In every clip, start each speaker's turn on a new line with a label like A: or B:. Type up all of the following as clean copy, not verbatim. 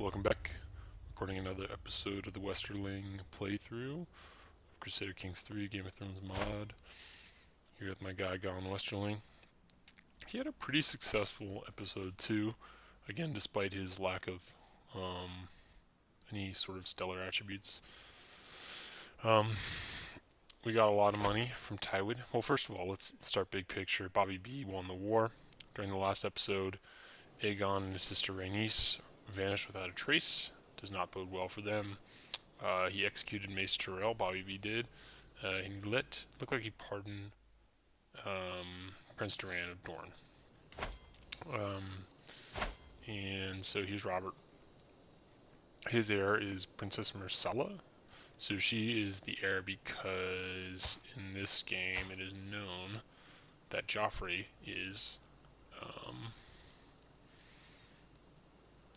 A: Welcome back. Recording another episode of the Westerling playthrough of Crusader Kings 3 Game of Thrones mod. Here with my guy Gone Westerling. He had a pretty successful episode 2, again, despite his lack of any sort of stellar attributes. We got a lot of money from Tywin. Well, first of all, let's start big picture. Bobby B won the war. During the last episode, Aegon and his sister Rhaenys vanished without a trace. Does not bode well for them. He executed Mace Tyrell, Bobby B did. And he looked like he pardoned Prince Doran of Dorne. And so here's Robert. His heir is Princess Myrcella. So she is the heir because in this game it is known that Joffrey is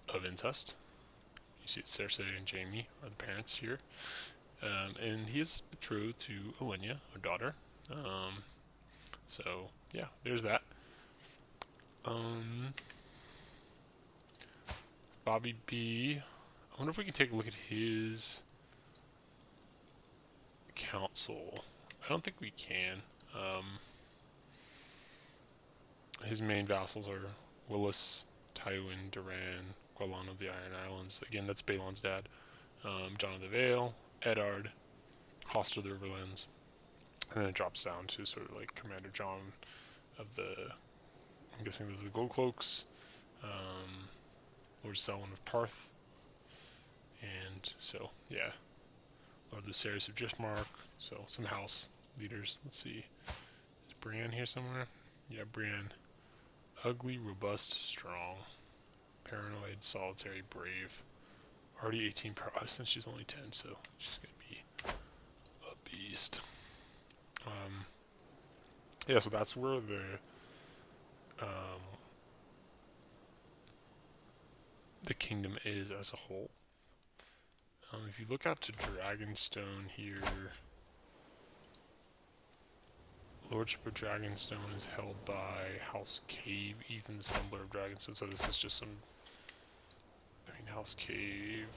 A: of incest. You see Cersei and Jaime are the parents here. And he is betrothed to Olenna, her daughter. So, yeah, there's that. Bobby B. I wonder if we can take a look at his council. I don't think we can. His main vassals are Willis, Tywin, Doran, Gwalon of the Iron Islands. Again, that's Balon's dad. John of the Vale, Eddard, Hoster of the Riverlands. And then it drops down to sort of like Commander John of the, I'm guessing those are the Gold Cloaks, Lord Selwyn of Parth, and so, yeah, Lord Lucerys of Gismark, so some house leaders. Let's see, is Brienne here somewhere? Yeah, Brienne. Ugly, robust, strong, paranoid, solitary, brave. Already 18 prowess, and she's only 10, so she's gonna be a beast. Yeah, so that's where the kingdom is as a whole. If you look out to Dragonstone here, Lordship of Dragonstone is held by House Cave, Ethan Stumbler of Dragonstone. So this is just some. I mean, House Cave.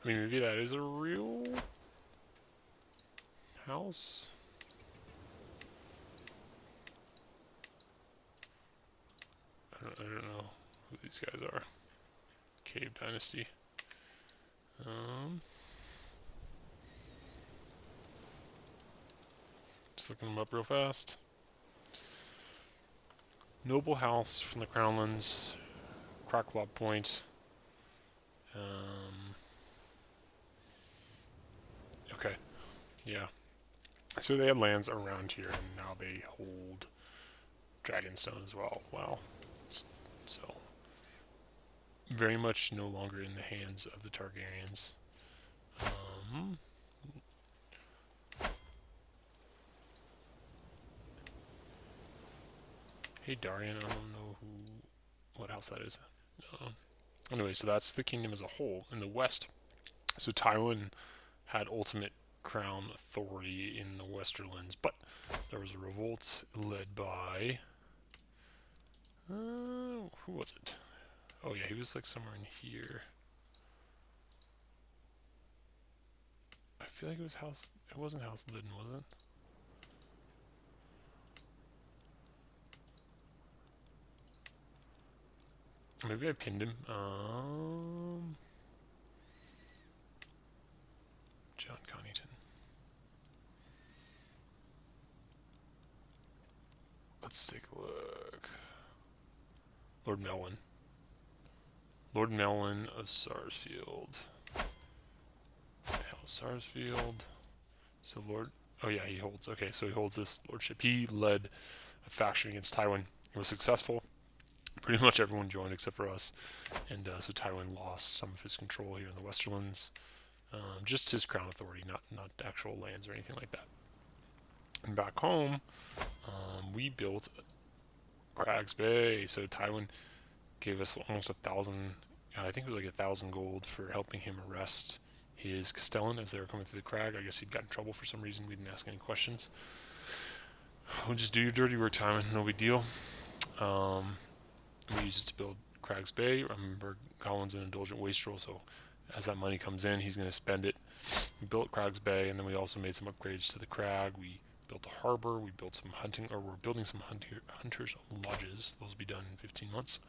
A: I mean, maybe that is a real house. I don't know who these guys are. Cave Dynasty. Just looking them up real fast. Noble House from the Crownlands, Cracklaw Point. Okay, yeah. So they had lands around here, and now they hold Dragonstone as well. Wow. So, very much no longer in the hands of the Targaryens. Hey Darian, I don't know what house that is. Anyway, so that's the kingdom as a whole. In the west, so Tywin had ultimate crown authority in the Westerlands, but there was a revolt led by who was it? Oh yeah, he was like somewhere in here. I feel like it was House. It wasn't House Lyddon, was it? Maybe I pinned him. John Connington. Let's take a look. Lord Melwyn. Lord Melwyn of Sarsfield. Sarsfield. So Lord. Oh yeah, he holds. Okay, so he holds this lordship. He led a faction against Tywin. He was successful. Pretty much everyone joined except for us, and so Tywin lost some of his control here in the Westerlands. Just his crown authority, not actual lands or anything like that. And back home, we built Crags Bay. So Tywin gave us almost 1,000. I think it was like 1,000 gold for helping him arrest his Castellan as they were coming through the crag. I guess he'd got in trouble for some reason. We didn't ask any questions. We'll just do your dirty work, Tywin. No big deal. We used it to build Crag's Bay. Remember, Gawain's an indulgent wastrel, so as that money comes in, he's going to spend it. We built Crag's Bay, and then we also made some upgrades to the Crag. We built a harbor. We built some hunting, or we're building some hunters' lodges. Those will be done in 15 months.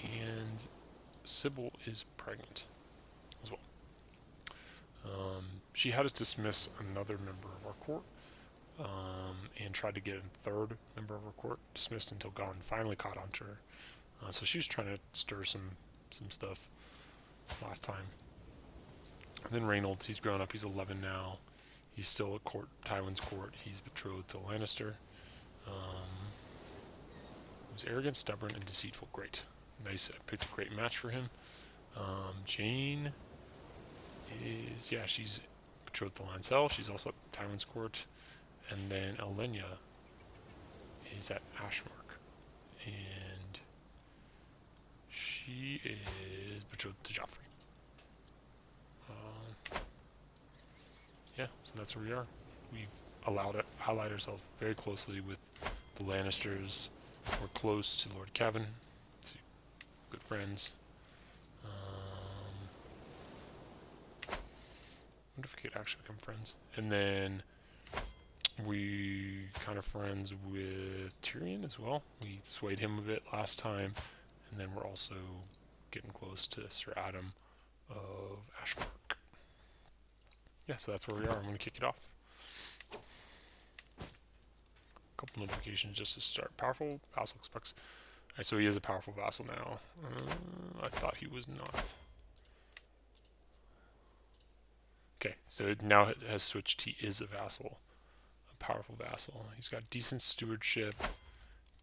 A: And Sybil is pregnant as well. She had us dismiss another member of our court, and tried to get a third member of her court dismissed until Gawain finally caught on to her. So she was trying to stir some stuff last time. And then Reynolds, he's grown up, he's 11 now. He's still at court, Tywin's court. He's betrothed to Lannister. He was arrogant, stubborn, and deceitful. Great. Nice. I picked a great match for him. Jane is, yeah, she's betrothed to Lancel. She's also at Tywin's court. And then Elenya is at Ashmark. And she is betrothed to Joffrey. Yeah, so that's where we are. We've allied ourselves very closely with the Lannisters. We're close to Lord Cavan. So good friends. I wonder if we could actually become friends. And then we kind of friends with Tyrion as well. We swayed him a bit last time. And then we're also getting close to Sir Adam of Ashmark. Yeah, so that's where we are. I'm going to kick it off. A couple notifications just to start. Powerful vassal expects. Alright, so he is a powerful vassal now. I thought he was not. Okay, so now it has switched. He is a vassal. A powerful vassal. He's got decent stewardship,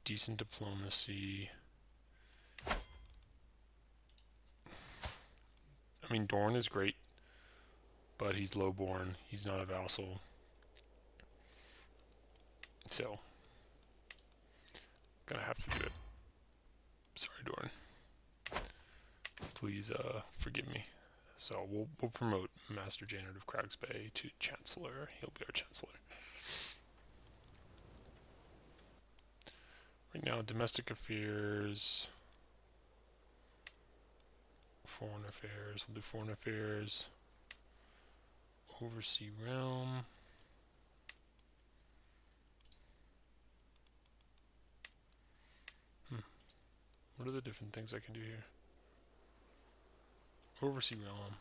A: decent diplomacy. I mean, Dorne is great, but he's lowborn. He's not a vassal. So, gonna have to do it. Sorry, Dorne. Please forgive me. So we'll promote Master Jaynard of Crag's Bay to Chancellor. He'll be our Chancellor. Right now, domestic affairs, foreign affairs. We'll do foreign affairs. Oversea realm. What are the different things I can do here? Oversea realm.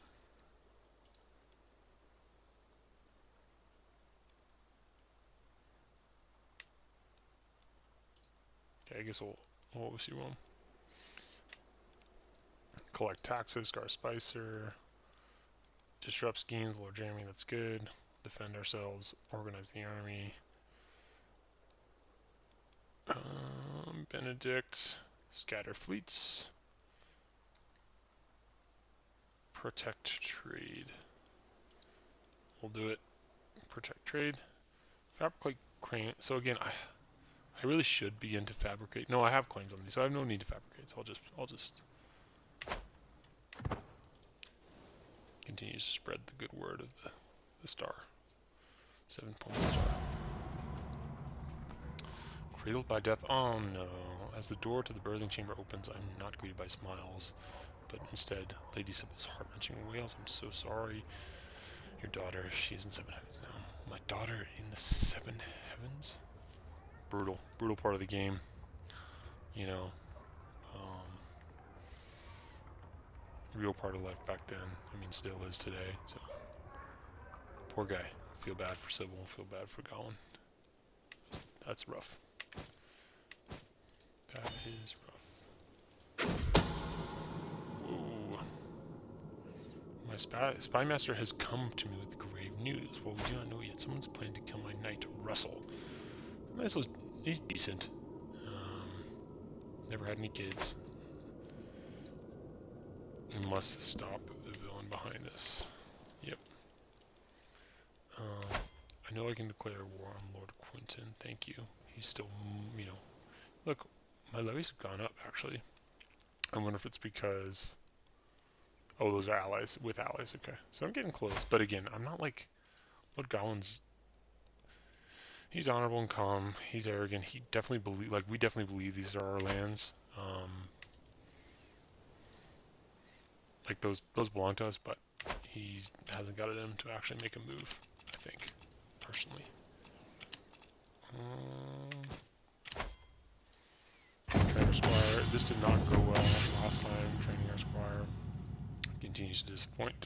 A: Okay, I guess we'll oversea realm. Collect taxes, Gar Spicer. Disrupt schemes, Lord Jeremy, that's good. Defend ourselves, organize the army. Benedict, scatter fleets. Protect trade. We'll do it. Protect trade. Fabricate crane. So again, I really should be into fabricate. No, I have claims on these, so I have no need to fabricate. So I'll just continue to spread the good word of the star. 7-point star. Cradled by death. Oh no. As the door to the birthing chamber opens, I'm not greeted by smiles, but instead Lady Sybil's heart-wrenching wails. I'm so sorry. Your daughter, she is in 7 heavens now. My daughter in the 7 heavens? Brutal part of the game. You know, real part of life back then. I mean, still is today. So, poor guy. Feel bad for Sybil. Feel bad for Gawain. That's rough. That is rough. Whoa. My spy master has come to me with grave news. Well, we do not know yet. Someone's planning to kill my knight, Russell. Russell's, he's decent. Never had any kids. We must stop the villain behind us. Yep. I know I can declare war on Lord Quinton. Thank you. He's still, you know... Look, my levies have gone up, actually. I wonder if it's because... Oh, those are allies. With allies, okay. So I'm getting close. But again, I'm not like... Lord Gawain's... He's honorable and calm. He's arrogant. He definitely believe... Like, we definitely believe these are our lands. Like those belong to us, but he hasn't got it in him to actually make a move, I think, personally. Trainer Squire. This did not go well last time. Training our Squire continues to disappoint.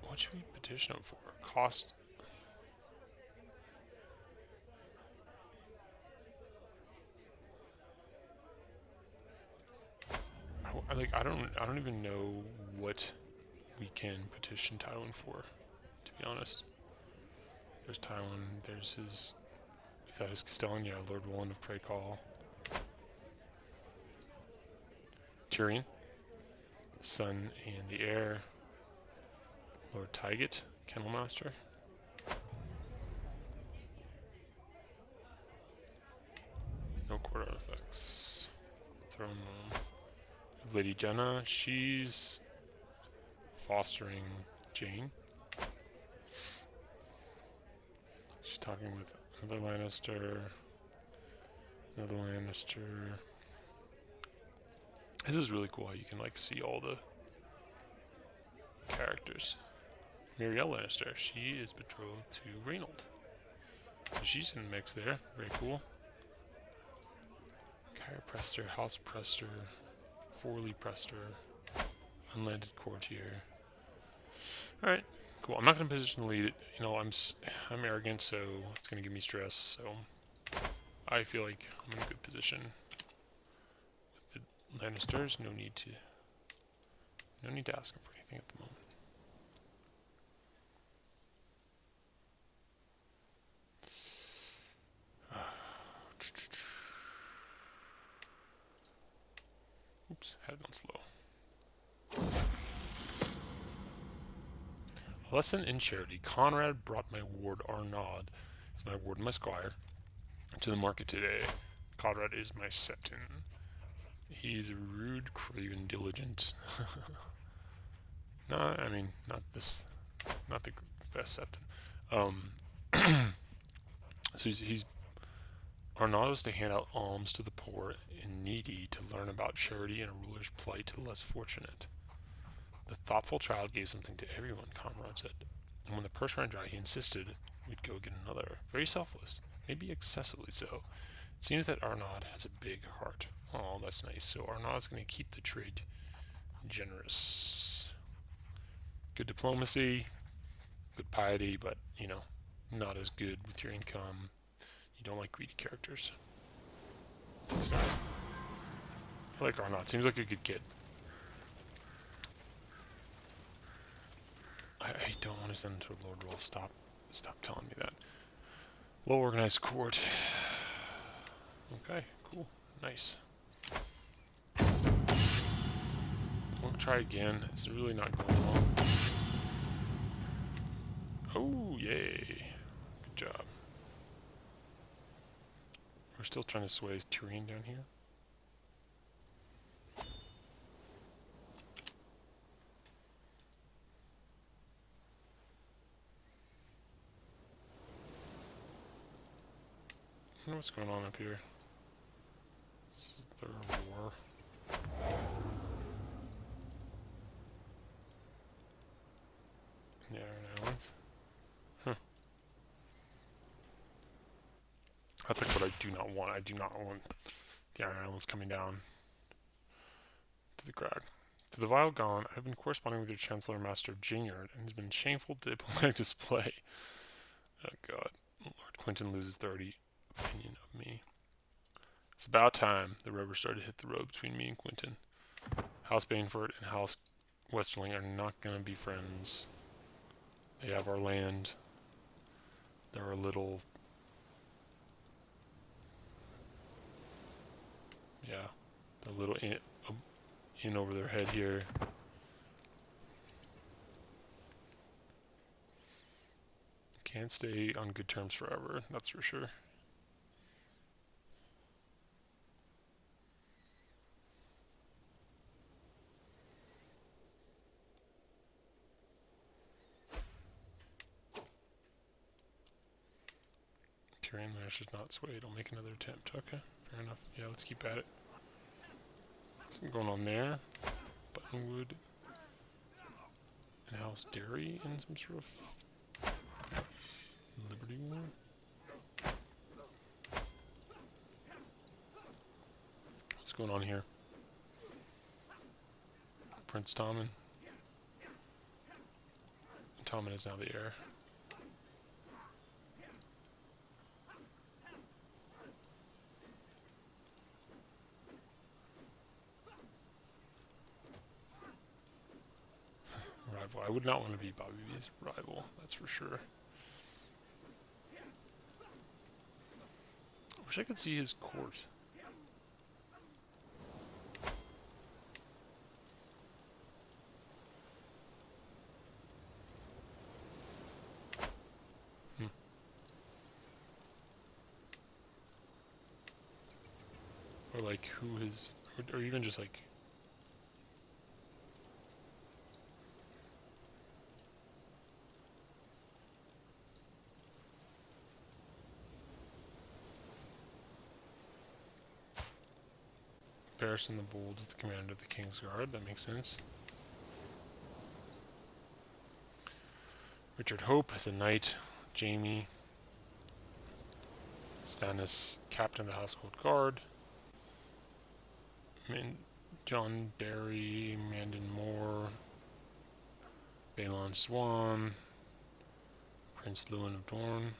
A: What should we petition him for? Cost. I don't even know what we can petition Tywin for, to be honest. There's Tywin, there's his, is that his Castellan? Yeah, Lord Roland of Craigcall. Tyrion, the son and the heir. Lord Tygett, Kennelmaster. No court artifacts. Throne room. Lady Jenna, she's fostering Jane. She's talking with another Lannister. Another Lannister. This is really cool how you can like see all the characters. Muriel Lannister, she is betrothed to Reynold. So she's in the mix there. Very cool. Kyra Prester, House Prester, Forley Prester, Unlanded Courtier. Alright, cool. I'm not going to position the lead. You know, I'm arrogant, so it's going to give me stress. So I feel like I'm in a good position with the Lannisters. No need to ask them for anything at the moment. Oops, had it on slow. A lesson in charity. Conrad brought my ward Arnaud, is my ward and my squire, to the market today. Conrad is my septon. He's rude, craven, diligent. No, I mean, not the best septon. So he's Arnaud is to hand out alms to the poor and needy, to learn about charity and a ruler's plight to the less fortunate. The thoughtful child gave something to everyone, Conrad said. And when the purse ran dry, he insisted we'd go get another. Very selfless, maybe excessively so. It seems that Arnaud has a big heart. Oh, that's nice. So Arnaud's going to keep the trait generous. Good diplomacy, good piety, but, you know, not as good with your income. You don't like greedy characters. So, I like Arnaud. Seems like a good kid. I don't want to send him to Lord Rolf. Stop telling me that. Low organized court. Okay, cool. Nice. We'll try again. It's really not going well. Oh, yay. Good job. We're still trying to sway Tyrion down here. I wonder what's going on up here. Is there a war? Yeah, Islands. Huh. That's like what I do not want. I do not want the Iron Islands coming down to the crag. To the Vile Gone, I have been corresponding with your Chancellor Master Jingard, and it has been shameful diplomatic display. Oh god. Lord Quinton loses 30 opinion of me. It's about time the rubber started to hit the road between me and Quinton. House Baneford and House Westerling are not going to be friends. They have our land. They're a little... yeah, they're a little in over their head here. Can't stay on good terms forever, that's for sure. Tyrion Lannister's not swayed. I'll make another attempt. Okay, fair enough. Yeah, let's keep at it. So going on there. Buttonwood and House Dairy in some sort of Liberty War. What's going on here? Prince Tommen. Tommen is now the heir. Rival. I would not want to be Bobby V's rival, that's for sure. I wish I could see his court. Or like who his, or even just like Barristan the Bold is the commander of the King's Guard. That makes sense. Richard Hope is a knight. Jaime Stannis, captain of the Household Guard. John Barry, Mandon Moore, Balon Swan, Prince Lewin of Dorne,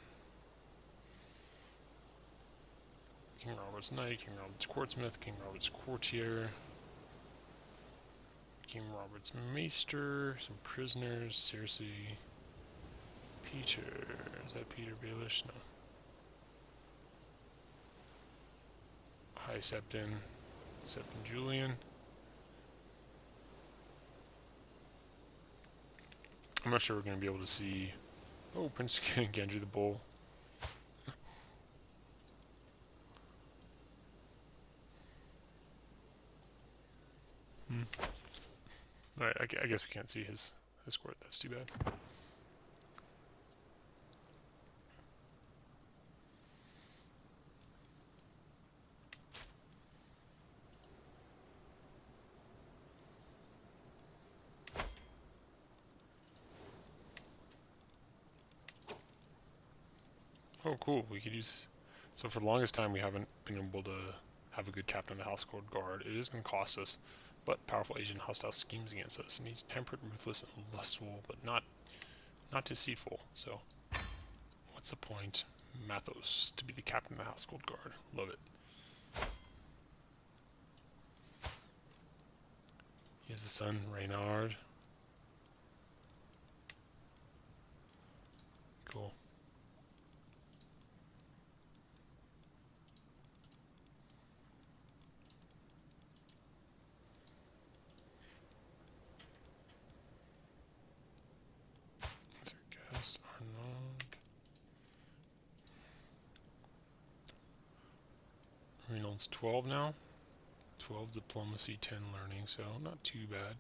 A: King Robert's Knight, King Robert's Courtsmith, King Robert's Courtier, King Robert's Maester, some prisoners, Cersei, Peter, is that Peter Baelish? No. High Septon, Septon Julian. I'm not sure we're going to be able to see... Oh, Prince Gendry the Bull. Alright, I guess we can't see his court. That's too bad. Oh, cool. We could use... So for the longest time, we haven't been able to have a good captain of the Household Guard. It is going to cost us, but powerful agent hostile schemes against us, and he's tempered, ruthless, and lustful, but not deceitful. So, what's the point? Mathos to be the captain of the Household Guard. Love it. He has a son, Reynard. Cool. Reynolds 12 now. 12 diplomacy, 10 learning, so not too bad.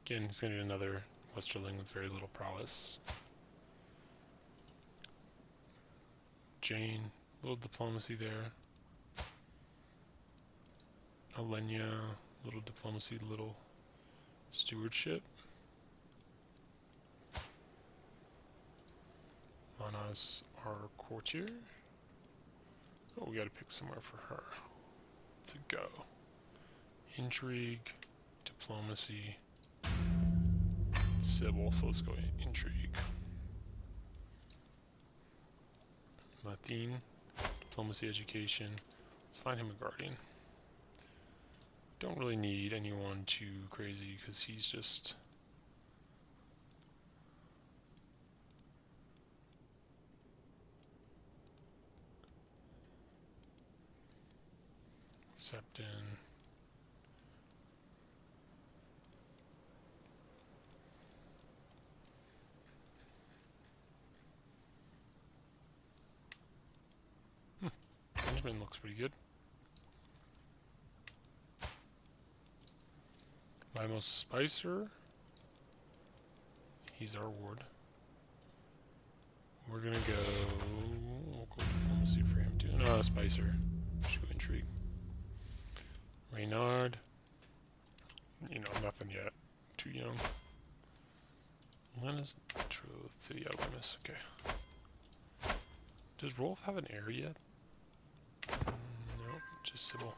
A: Again, he's going to do another Westerling with very little prowess. Jane, little diplomacy there. Alenia, little diplomacy, little stewardship. Lana's our courtier. Oh, we gotta pick somewhere for her to go. Intrigue, diplomacy, Sybil, so let's go intrigue. Mathine, diplomacy, education. Let's find him a guardian. Don't really need anyone too crazy because he's just... Septon. Benjamin looks pretty good. Lymos Spicer. He's our ward. We're gonna go... We'll go diplomacy for him too. No, Spicer. Shoot intrigue. Reynard. you know, nothing yet. Too young. Lena's betrothed to the alchemist. Okay. Does Rolf have an heir yet? No, just Sybil.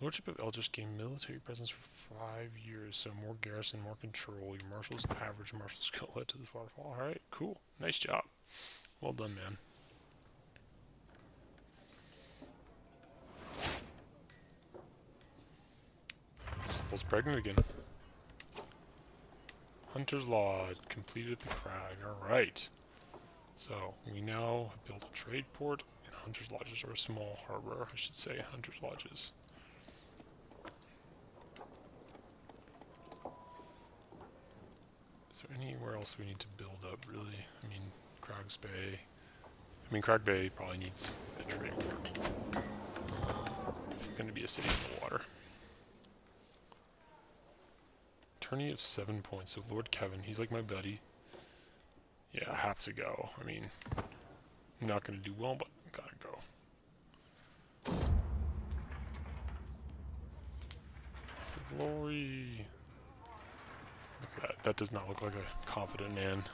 A: Lordship of Eldritch gained military presence for 5 years, so more garrison, more control. Your marshal's average martial skill led to this waterfall. Alright, cool. Nice job. Well done, man. Sybil's pregnant again. Hunter's Lodge, completed at the crag. Alright. So, we now have built a trade port, and Hunter's Lodges, or a small harbor, I should say, Hunter's Lodges. Is there anywhere else we need to build up, really? I mean, Crag's Bay. I mean, Crag Bay probably needs a trade port. If it's going to be a city in the water. Tourney of 7 points. So Lord Kevin, he's like my buddy. Yeah, I have to go. I mean, I'm not going to do well, but gotta go. For glory. Look at that. That does not look like a confident man.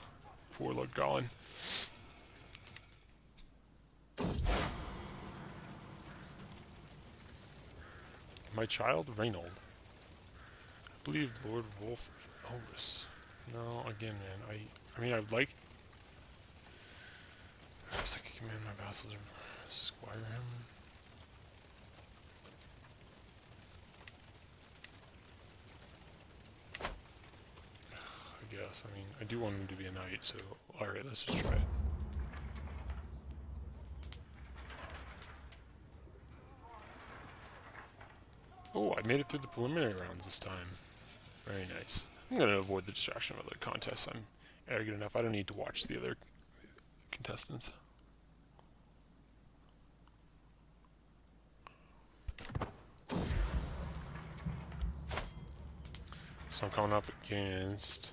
A: Poor Lord Gawain. My child, Reynold. I believe Lord Wolf Elvis. No, again, man. I mean, I would like. Perhaps I could command my vassals or squire him. I guess. I mean, I do want him to be a knight, so alright, let's just try it. Oh, I made it through the preliminary rounds this time. Very nice. I'm going to avoid the distraction of the contests. I'm arrogant enough. I don't need to watch the other contestants. So I'm coming up against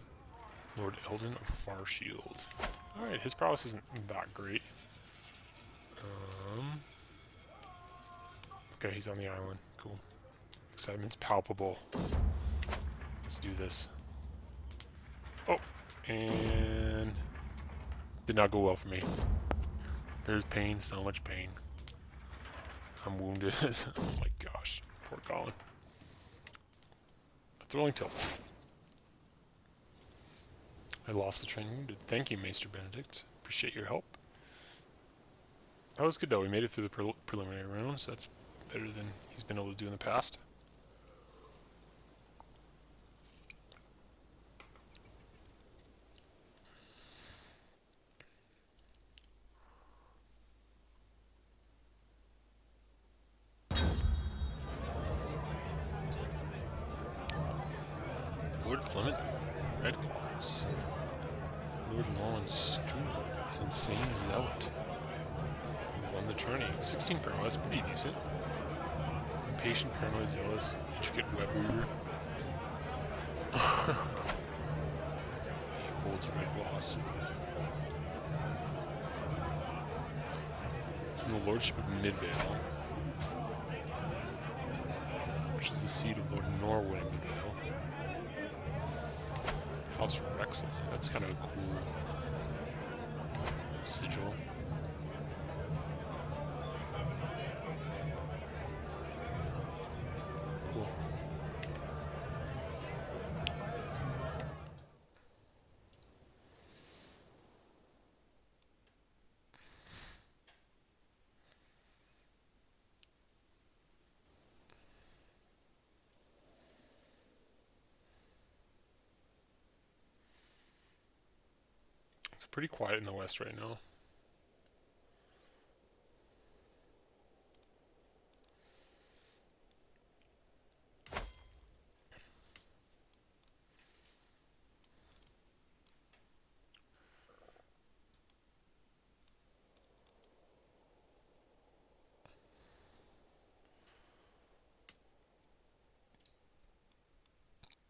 A: Lord Eldon of Farshield. Alright, his prowess isn't that great. Okay, he's on the island. Cool. Excitement's palpable. Let's do this. Oh, and did not go well for me. There's pain, so much pain. I'm wounded. Oh my gosh, poor Colin. A throwing tilt. I lost the train wounded. Thank you, Maester Benedict. Appreciate your help. That was good though. We made it through the preliminary rounds. That's better than he's been able to do in the past. Lord Flement of Redclaws. Lord Norman Steward, Insane Zealot. He won the tourney. 16 prowess, pretty decent. Impatient, Paranoid, Zealous, Intricate Weber. He holds Redclaws. It's in the Lordship of Midvale, which is the seat of Lord Norwood in Midvale. House Rexley. That's kind of a cool sigil. Cool. It's pretty quiet in the west right now.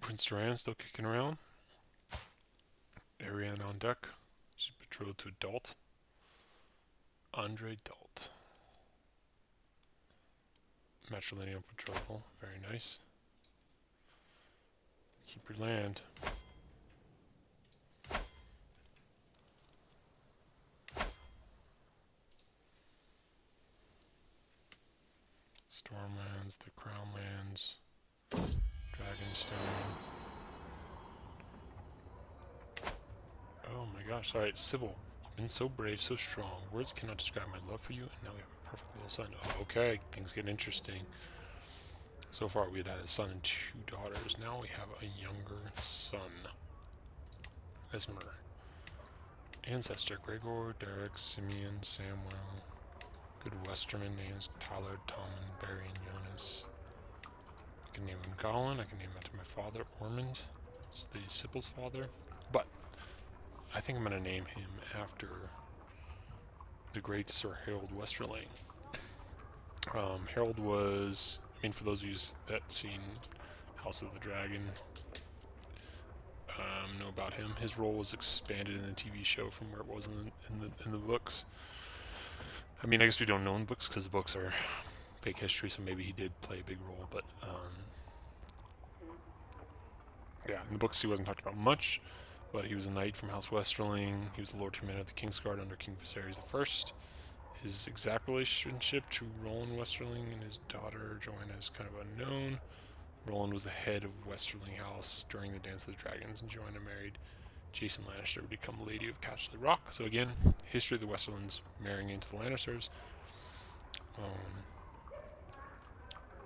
A: Prince Duran still kicking around. Ariane on deck. She's betrothed to Dalt. Andre Dalt. Matrilineal betrothal. Very nice. Keep your land. Stormlands, the Crownlands, Dragonstone. Oh my gosh, alright, Sybil. You've been so brave, so strong. Words cannot describe my love for you, and now we have a perfect little son. Oh, okay, things get interesting. So far we had a son and 2 daughters. Now we have a younger son. Esmer. Ancestor, Gregor, Derek, Simeon, Samuel. Good Westerman names, Tyler, Tommen, Barry, and Jonas. I can name him Gollin. I can name after my father, Ormond. It's the Sybil's father. But I think I'm going to name him after the great Sir Harold Westerling. Harold was, I mean, for those of you that seen House of the Dragon, know about him. His role was expanded in the TV show from where it was in the books. I mean, I guess we don't know in the books because the books are fake history, so maybe he did play a big role. But yeah, in the books he wasn't talked about much. But he was a knight from House Westerling. He was the Lord Commander of the Kingsguard under King Viserys I. His exact relationship to Roland Westerling and his daughter Joanna is kind of unknown. Roland was the head of Westerling House during the Dance of the Dragons, and Joanna married Jason Lannister to become Lady of Casterly Rock. So again, history of the Westerlands marrying into the Lannisters.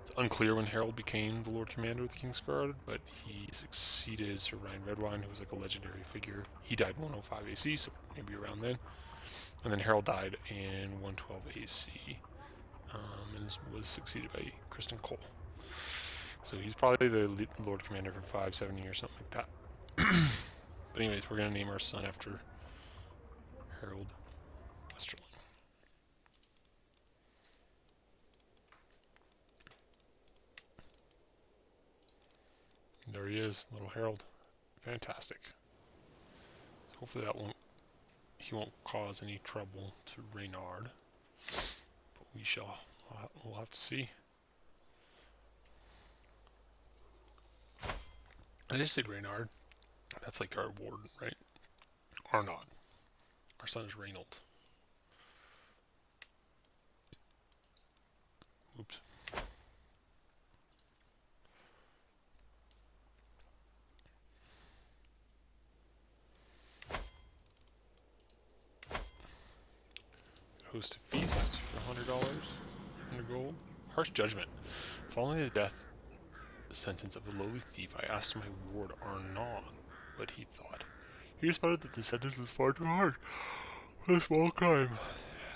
A: It's unclear when Harold became the Lord Commander of the Kingsguard, but he succeeded Sir Ryan Redwine, who was like a legendary figure. He died in 105 AC, so maybe around then. And then Harold died in 112 AC, and was succeeded by Kristen Cole. So he's probably the Lord Commander for 5-7 years, something like that. But anyways, we're going to name our son after Harold Westerling. There he is, little Harold. Fantastic. Hopefully he won't cause any trouble to Reynard. But we'll have to see. I just said Reynard. That's like our warden, right? Arnod. Our son is Reynold. Oops. Host a feast for $100, 100 gold. Harsh judgment. Following the death sentence of the lowly thief, I asked my ward Arnod what he thought. He responded that the sentence was far too hard for a small crime.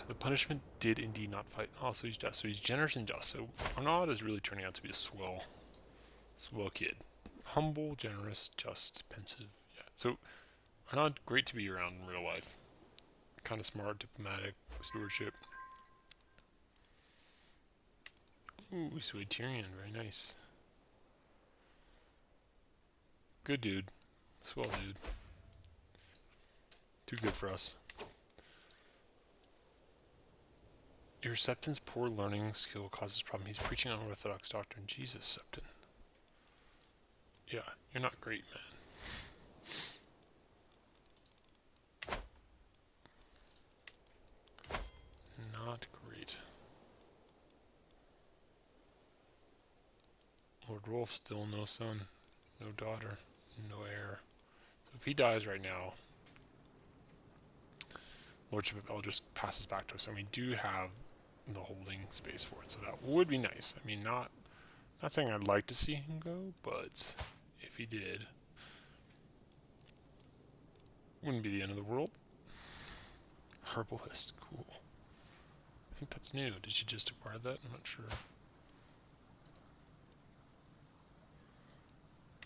A: The punishment did indeed not fight. Oh, so he's just. So he's generous and just. So Arnod is really turning out to be a swell kid. Humble, generous, just, pensive. Yeah. So Arnod, great to be around in real life. Kind of smart, diplomatic, stewardship. Ooh, sweet Tyrion, very nice. Good dude. Swell dude. Too good for us. Your Septon's poor learning skill causes problem. He's preaching unorthodox doctrine. Jesus, Septon. Yeah, you're not great, man. Not great. Lord Rolf, still no son, no daughter, no heir. So if he dies right now, Lordship of Eldris passes back to us, and we do have the holding space for it, so that would be nice. I mean, not saying I'd like to see him go, but if he did, wouldn't be the end of the world. Herbalist, cool. I think that's new. Did she just acquire that? I'm not sure.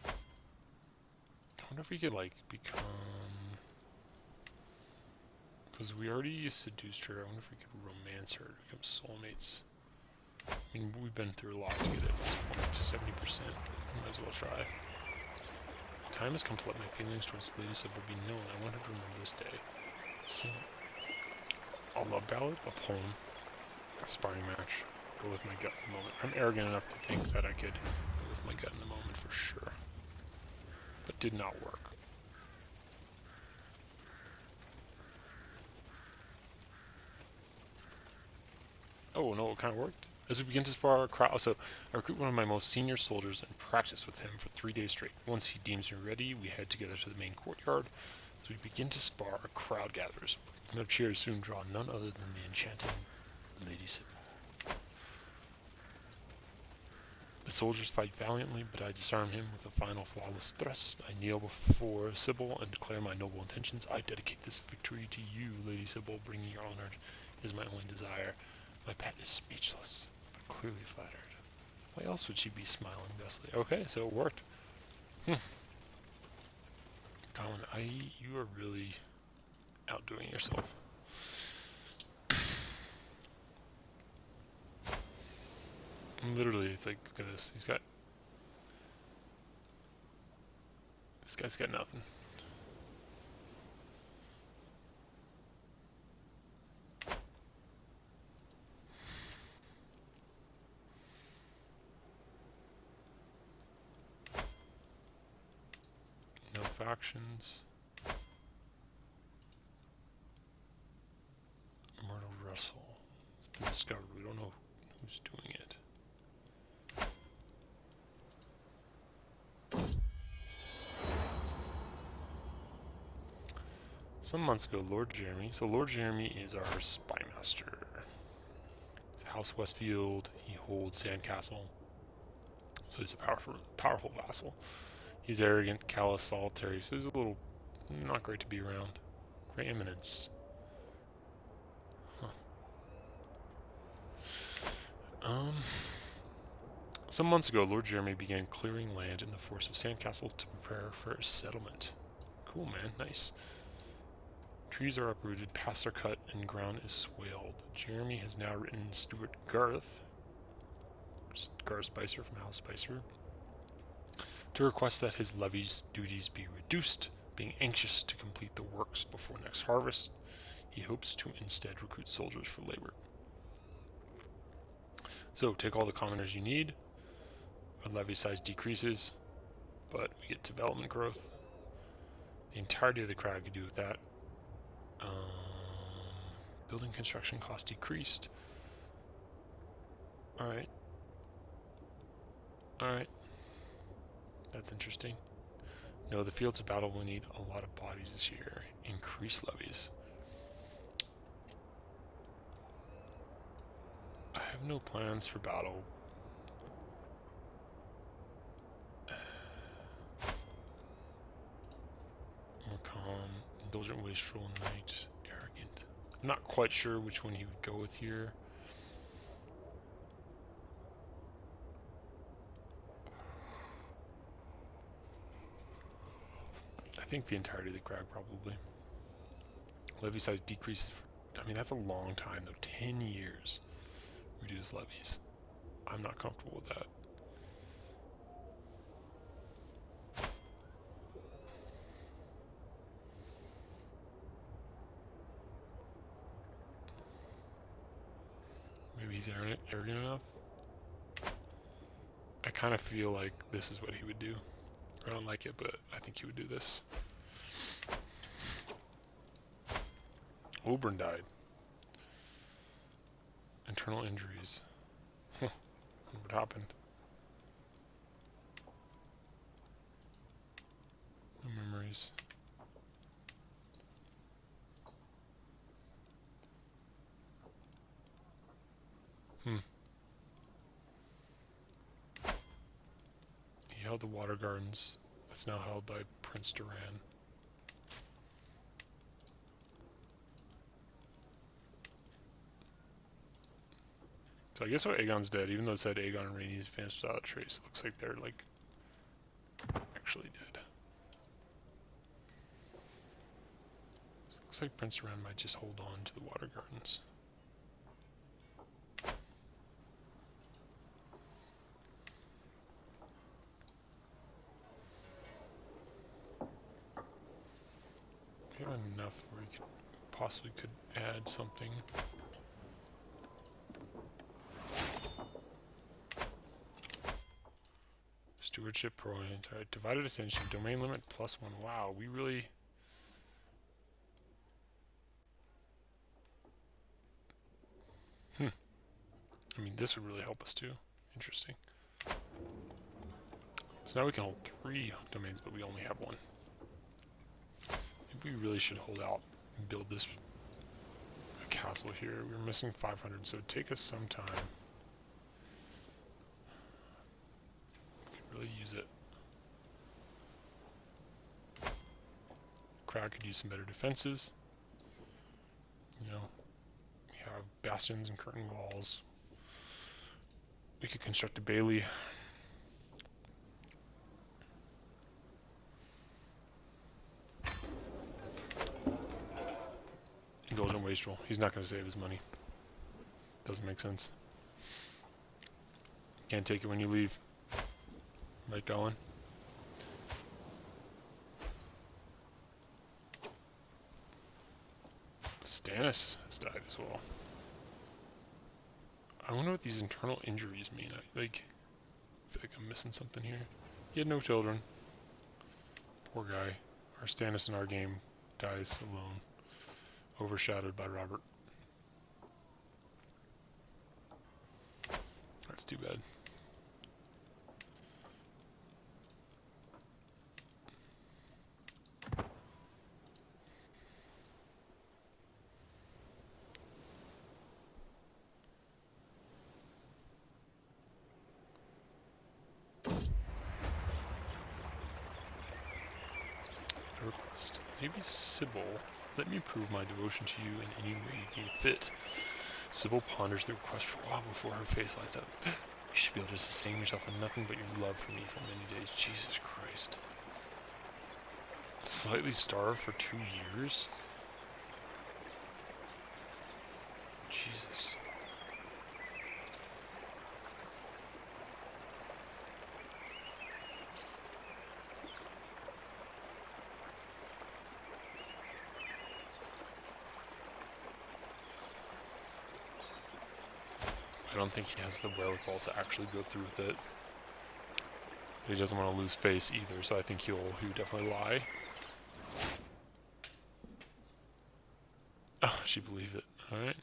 A: I wonder if we could, like, become... Because we already seduced her. I wonder if we could romance her to become soulmates. I mean, we've been through a lot to get it to 70%. Might as well try. Time has come to let my feelings towards Lady Sybil be known. I want her to remember this day. Sing a love ballad, a poem, a sparring match. Go with my gut in the moment. I'm arrogant enough to think that I could go with my gut in the moment for sure. did not work. Oh, no, it kind of worked. As we begin to spar a crowd, so I recruit one of my most senior soldiers and practice with him for 3 days straight. Once he deems me ready, we head together to the main courtyard. As we begin to spar, a crowd gathers. Their cheers soon draw none other than the enchanting Lady Sybil. The soldiers fight valiantly, but I disarm him with a final flawless thrust. I kneel before Sybil and declare my noble intentions. I dedicate this victory to you, Lady Sybil. Bringing your honor is my only desire. My pet is speechless, but clearly flattered. Why else would she be smiling thusly? Okay, so it worked. Colin, you are really outdoing yourself. Literally, it's like, look at this. This guy's got nothing. No factions. Myrtle Russell. It's been discovered. We don't know who's doing it. Some months ago, Lord Jeremy. So Lord Jeremy is our spy master. House Westfield. He holds Sandcastle. So he's a powerful vassal. He's arrogant, callous, solitary. So he's a little not great to be around. Great eminence. Some months ago, Lord Jeremy began clearing land in the forest of Sandcastle to prepare for a settlement. Cool, man. Nice. Trees are uprooted, paths are cut, and ground is swaled. Jeremy has now written Stuart Garth Spicer from House Spicer, to request that his levy's duties be reduced, being anxious to complete the works before next harvest. He hopes to instead recruit soldiers for labor. So, take all the commoners you need. Our levy size decreases, but we get development growth. The entirety of the crowd could do with that. Building construction cost decreased. Alright. That's interesting. No, the fields of battle will need a lot of bodies this year. Increase levies. I have no plans for battle. More calm. Indulgent wastrel knight. Arrogant. I'm not quite sure which one he would go with here. I think the entirety of the crowd probably. Levy size decreases for, I mean, that's a long time though. 10 years. Reduce levies. I'm not comfortable with that. Maybe he's arrogant enough. I kind of feel like this is what he would do. I don't like it, but I think he would do this. Oberyn died. Internal injuries. What happened? No memories. He held the Water Gardens. That's now held by Prince Doran. So I guess what Aegon's dead, even though it said Aegon and Rhaenys advanced without a trace, it looks like they're like actually dead. So it looks like Prince Doran might just hold on to the Water Gardens. We have enough where we possibly could add something. Stewardship point. Alright, divided attention. Domain limit +1. Wow, we really... I mean, this would really help us too. Interesting. So now we can hold 3 domains, but we only have 1. Maybe we really should hold out and build this castle here. We're missing 500, so it'd take us some time. We could really use it. Crowd could use some better defenses. You know, we have bastions and curtain walls. We could construct a bailey. Indulgent wastrel. He's not going to save his money. Doesn't make sense. Can't take it when you leave. Right, Colin? Stannis has died as well. I wonder what these internal injuries mean. I feel like I'm missing something here. He had no children. Poor guy. Our Stannis in our game dies alone. Overshadowed by Robert. That's too bad. A request. Maybe Sybil. Let me prove my devotion to you in any way you deem fit. Sybil ponders the request for a while before her face lights up. You should be able to sustain yourself on nothing but your love for me for many days. Jesus Christ. Slightly starved for 2 years? Jesus. I don't think he has the wherewithal to actually go through with it. But he doesn't want to lose face either, so I think he would definitely lie. Oh, she believed it. Alright.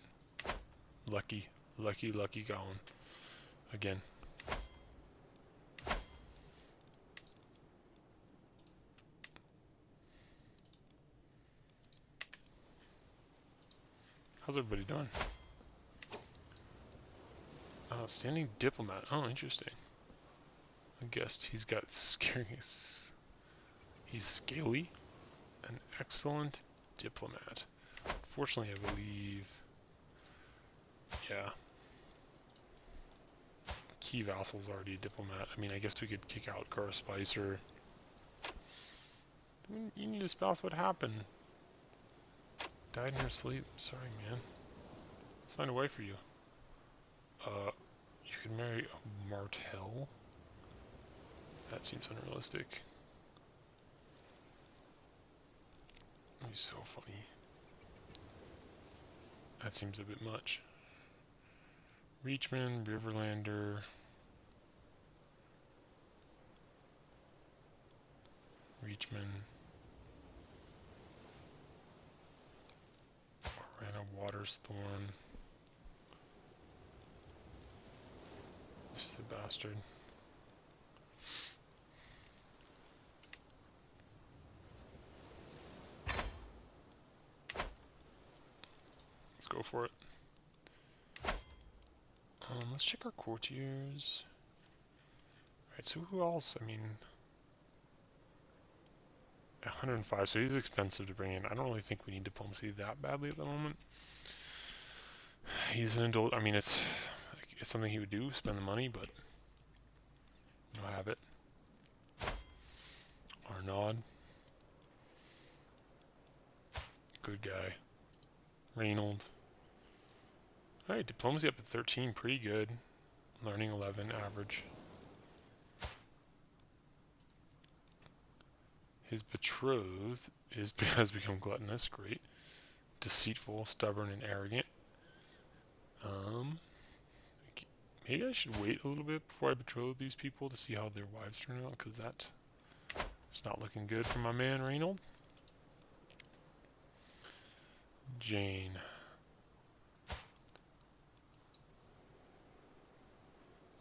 A: Lucky Colin. Again. How's everybody doing? Standing diplomat. Oh, interesting. I guess he's got scary. He's scaly. An excellent diplomat. Fortunately, I believe. Yeah. Key vassal's already a diplomat. I mean, I guess we could kick out Cara Spicer. You need to spouse. What happened? Died in her sleep. Sorry, man. Let's find a way for you. You can marry a Martell? That seems unrealistic. That'd be so funny. That seems a bit much. Reachman, Riverlander. Reachman. Orana Watersthorn. Just a bastard. Let's go for it. Let's check our courtiers. Alright, so who else? I mean, 105, so he's expensive to bring in. I don't really think we need diplomacy that badly at the moment. He's an adult. I mean, it's something he would do, spend the money, but we'll have it. Arnaud. Good guy. Reynold. Alright, diplomacy up to 13, pretty good. Learning 11, average. His betrothed has become gluttonous, great. Deceitful, stubborn, and arrogant. Maybe I should wait a little bit before I betroth these people to see how their wives turn out, because that's not looking good for my man Reynold. Jane.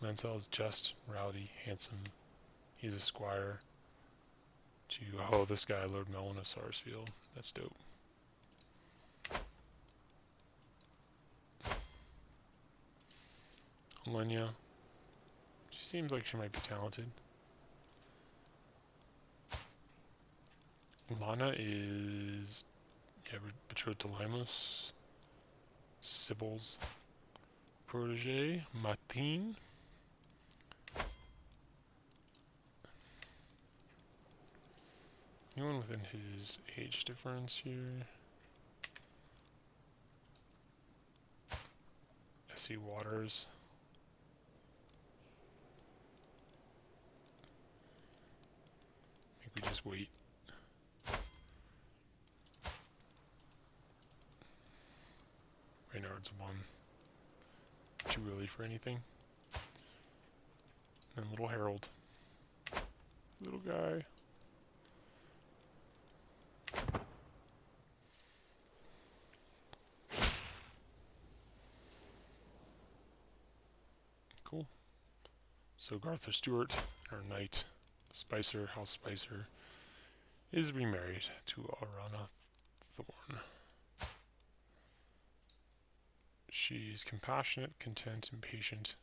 A: Lancel is just, rowdy, handsome. He's a squire. Oh, this guy, Lord Melwyn of Sarsfield. That's dope. Lenya. She seems like she might be talented. Lana is betrothed to Limos. Sybil's protege, Martine. Anyone within his age difference here? S.E. Waters. I think we just wait. Reynard's one. Too early for anything. And little Harold. Little guy. Cool. So Gartha Stewart, our knight, Spicer, House Spicer, is remarried to Arana Thorne. She's compassionate, content, and patient.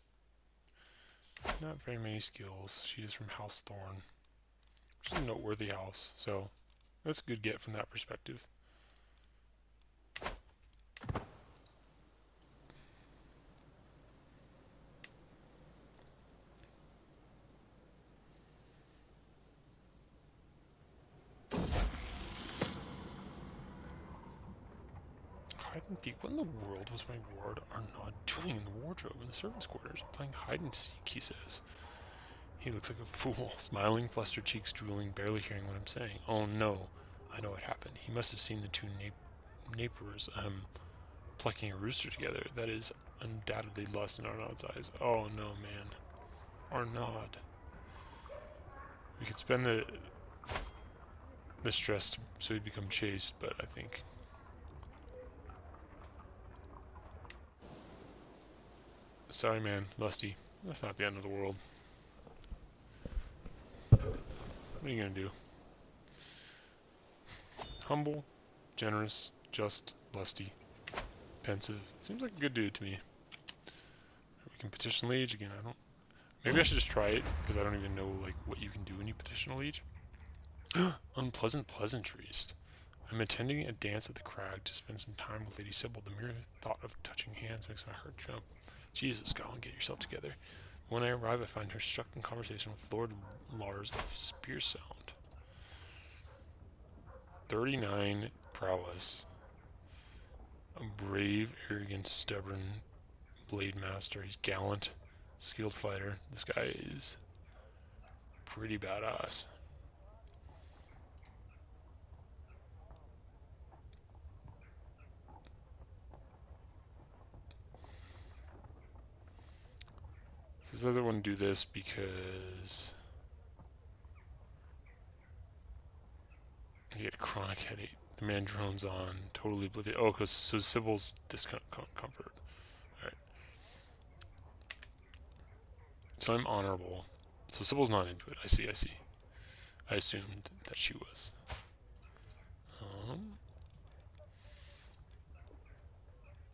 A: Not very many skills. She is from House Thorne, which is a noteworthy house, so that's a good get from that perspective. Hide and peek. What in the world was my ward Arnaud doing in the wardrobe in the servants' quarters? Playing hide and seek, he says. He looks like a fool, smiling, flustered cheeks drooling, barely hearing what I'm saying. Oh no, I know what happened. He must have seen the two napiers, plucking a rooster together. That is undoubtedly lust in Arnaud's eyes. Oh no, man. Arnaud. We could spend the stress so he'd become chaste, but I think... Sorry, man. Lusty. That's not the end of the world. What are you gonna do? Humble, generous, just, lusty, pensive. Seems like a good dude to me. We can petition liege again. I don't. Maybe I should just try it because I don't even know like what you can do when you petition a liege. Unpleasant pleasantries. I'm attending a dance at the crag to spend some time with Lady Sybil. The mere thought of touching hands makes my heart jump. Jesus, go and get yourself together. When I arrive, I find her struck in conversation with Lord Lars of Spearsound. 39 prowess. A brave, arrogant, stubborn blade master. He's gallant, skilled fighter. This guy is pretty badass. So this other one do this because I get chronic headache. The man drones on, totally oblivious. Oh, because so Sybil's discomfort. Alright. So I'm honorable. So Sybil's not into it. I see. I assumed that she was.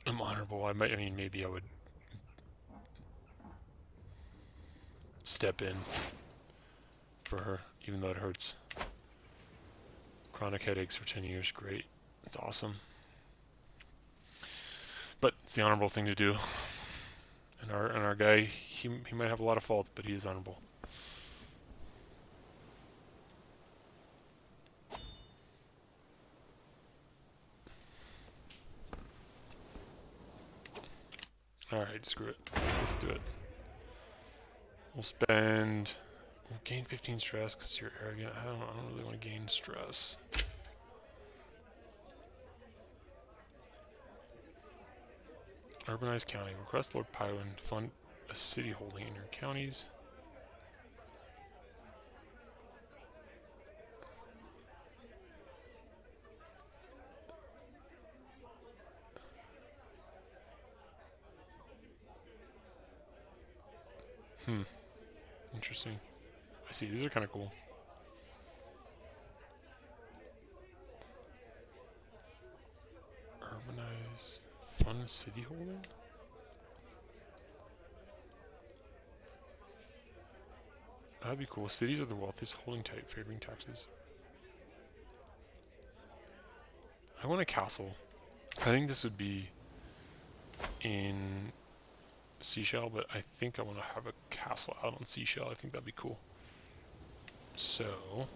A: I'm honorable. I mean, maybe I would step in for her, even though it hurts. Chronic headaches for 10 years. Great. It's awesome. But it's the honorable thing to do. And our guy, he might have a lot of faults, but he is honorable. Alright, screw it. Let's do it. We'll gain 15 stress because you're arrogant. I don't really want to gain stress. Urbanized county. Request Lord Pywin fund a city holding in your counties. Interesting. I see. These are kind of cool. Urbanized fun city holding? That'd be cool. Cities are the wealthiest holding type, favoring taxes. I want a castle. I think this would be in Seashell, but I think I want to have a castle out on Seashell. I think that'd be cool. So,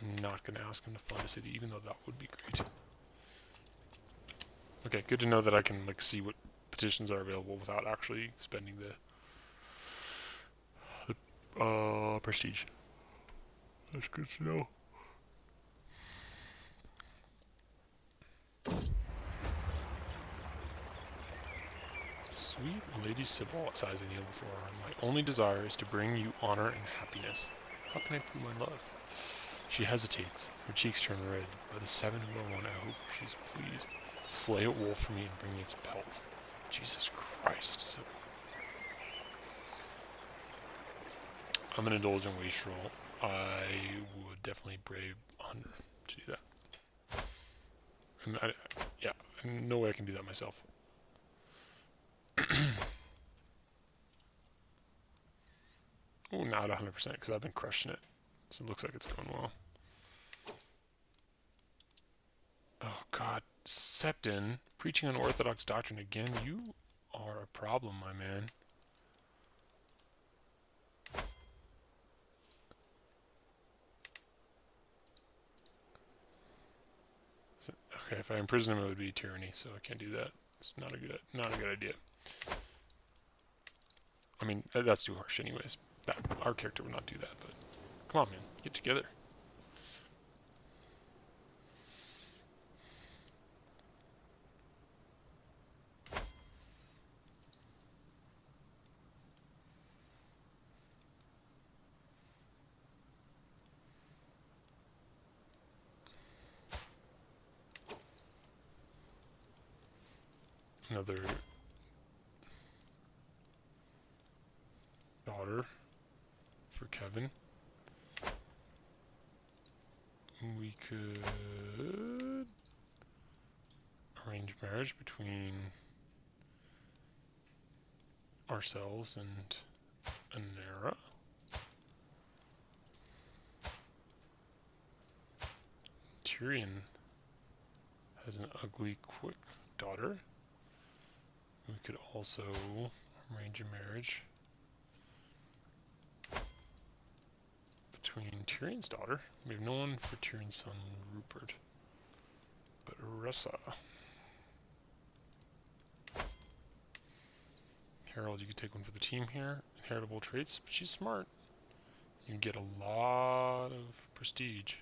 A: I'm not going to ask him to fund a city, even though that would be great. Okay, good to know that I can like see what petitions are available without actually spending the prestige. That's good to know. Sweet Lady Sybil, sighs Anil before her. My only desire is to bring you honor and happiness. How can I prove my love? She hesitates. Her cheeks turn red. By the 7 who are one, I hope she's pleased. Slay a wolf for me and bring me its pelt. Jesus Christ, Sybil. I'm an indulgent wastrel. I would definitely brave 100 to do that. And yeah, no way I can do that myself. Oh, not 100% because I've been crushing it. So it looks like it's going well. Oh God, Septon, preaching unorthodox doctrine again. You are a problem, my man. So, okay, if I imprison him, it would be tyranny. So I can't do that. It's not a good idea. I mean, that's too harsh, anyways. Our character would not do that. But come on, man, get together. Another daughter for Kevin. We could arrange marriage between ourselves and Anera. Tyrion has an ugly, quick daughter. We could also arrange a marriage between Tyrion's daughter. We have no one for Tyrion's son, Rupert, but Ressa. Harold, you could take one for the team here. Inheritable traits, but she's smart. You can get a lot of prestige.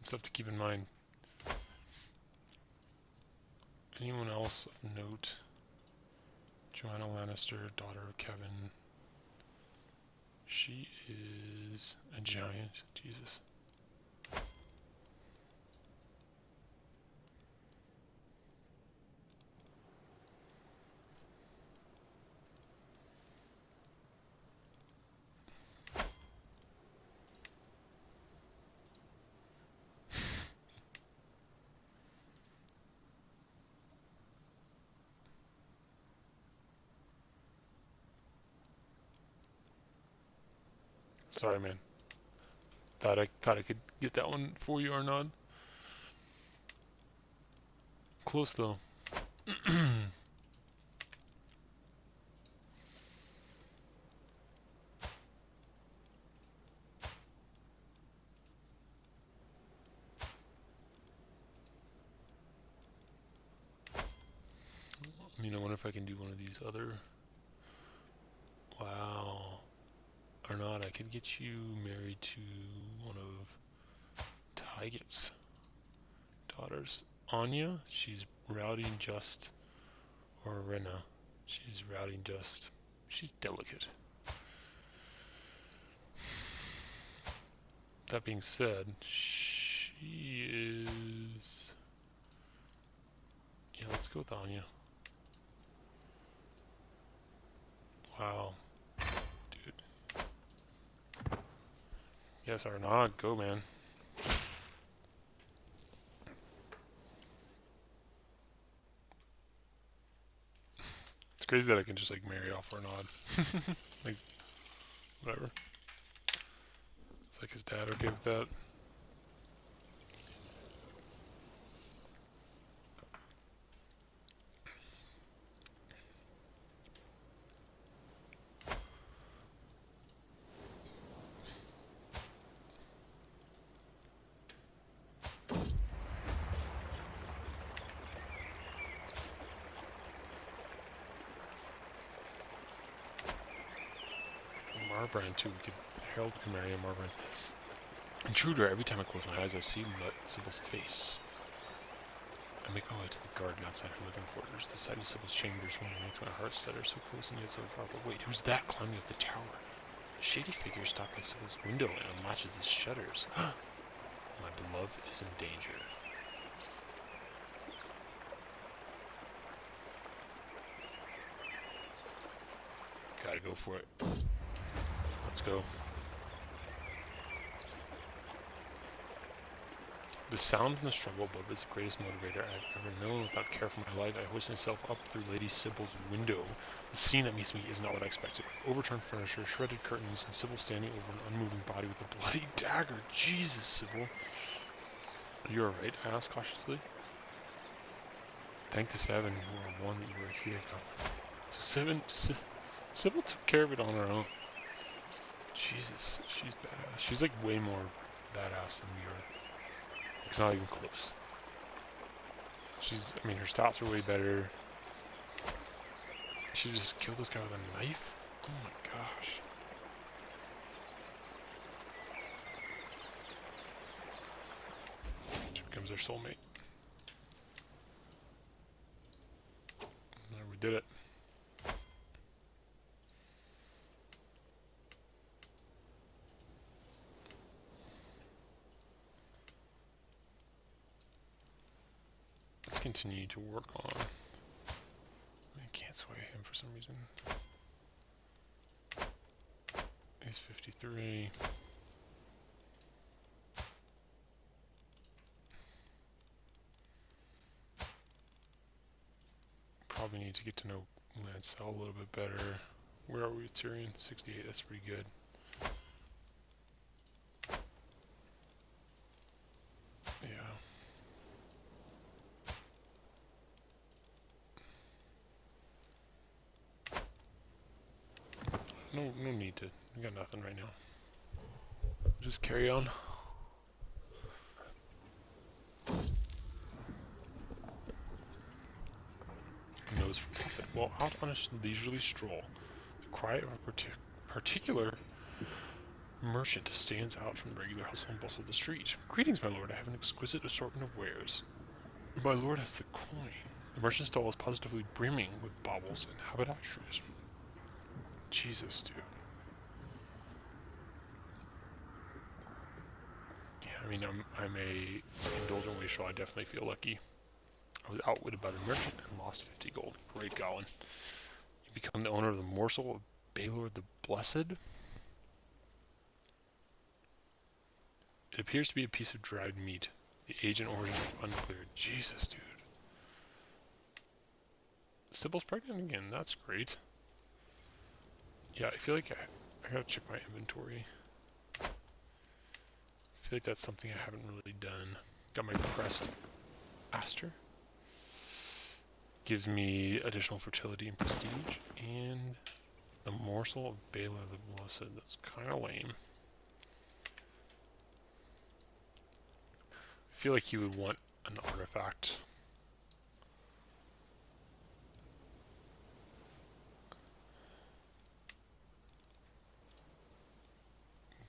A: Stuff to keep in mind. Anyone else of note? Joanna Lannister, daughter of Kevin. She is a giant. Jesus. Sorry, man. Thought I could get that one for you, Arnaud. Close though. I mean, I wonder if I can do one of these other. Wow. Or not, I could get you married to one of Tyget's daughters. Anya, she's rowdy and just. Or Rena, she's rowdy and just. She's delicate. That being said, she is... Yeah, let's go with Anya. Wow. Dude. Yes, Arnaud, go, man. It's crazy that I can just, like, marry off Arnaud. Like, whatever. It's like his dad okay with that. Marbrand too. We could Harold can marry a Marbrand. Intruder. Every time I close my eyes, I see Sybil's face. I make my way to the garden outside her living quarters. The sight of Sybil's chambers window makes my heart stutter, so close and yet so far. But wait, who's that climbing up the tower? A shady figure stopped by Sybil's window and unlatches the shutters. My beloved is in danger. Gotta go for it. Let's go. The sound and the struggle above is the greatest motivator I've ever known. Without care for my life, I hoist myself up through Lady Sybil's window. The scene that meets me is not what I expected. Overturned furniture, shredded curtains, and Sybil standing over an unmoving body with a bloody dagger. Jesus, Sybil. Are you alright? I asked cautiously. Thank the seven who are one that you were here. So Sybil took care of it on her own. Jesus, she's badass. She's like way more badass than we are. It's not even close. I mean, her stats are way better. She just killed this guy with a knife? Oh my gosh. Here comes our soulmate. There, we did it. Continue to work on. I can't sway him for some reason. He's 53. Probably need to get to know Lancel a little bit better. Where are we with Tyrion? 68, that's pretty good. No need to. We got nothing right now. Just carry on. Nose for profit. While out on a leisurely stroll, the cry of a particular merchant stands out from the regular hustle and bustle of the street. Greetings, my lord. I have an exquisite assortment of wares. My lord has the coin. The merchant's stall is positively brimming with baubles and haberdasheries. Jesus, dude. Yeah, I mean, I'm a indulgent wastrel. I definitely feel lucky. I was outwitted by the merchant and lost 50 gold. Great Gawain. You become the owner of the morsel of Baelor the Blessed. It appears to be a piece of dried meat. The age and origin are unclear. Jesus, dude. Sybil's pregnant again. That's great. Yeah, I feel like I gotta check my inventory. I feel like that's something I haven't really done. Got my crest Aster. Gives me additional fertility and prestige. And the morsel of Baelor the Blessed. That's kind of lame. I feel like you would want an artifact.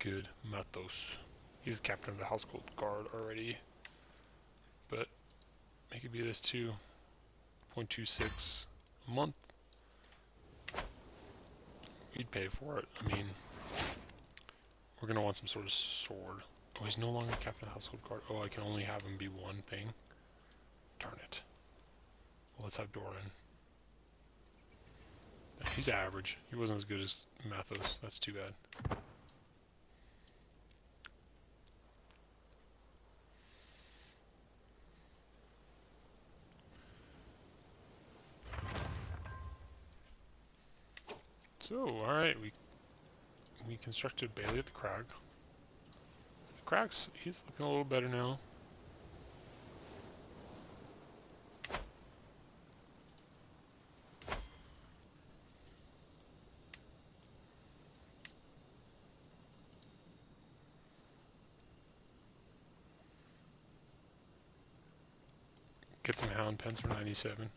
A: good. Matos. He's the captain of the household guard already. But he could be this too. 0.26 a month. He'd pay for it. I mean, we're going to want some sort of sword. Oh, he's no longer captain of the household guard. Oh, I can only have him be one thing. Darn it. Well, let's have Doran. He's average. He wasn't as good as Mathos. That's too bad. So, alright, we constructed Bailey at the Crag. So the Crag's, he's looking a little better now. Get some Hound Pens for 97.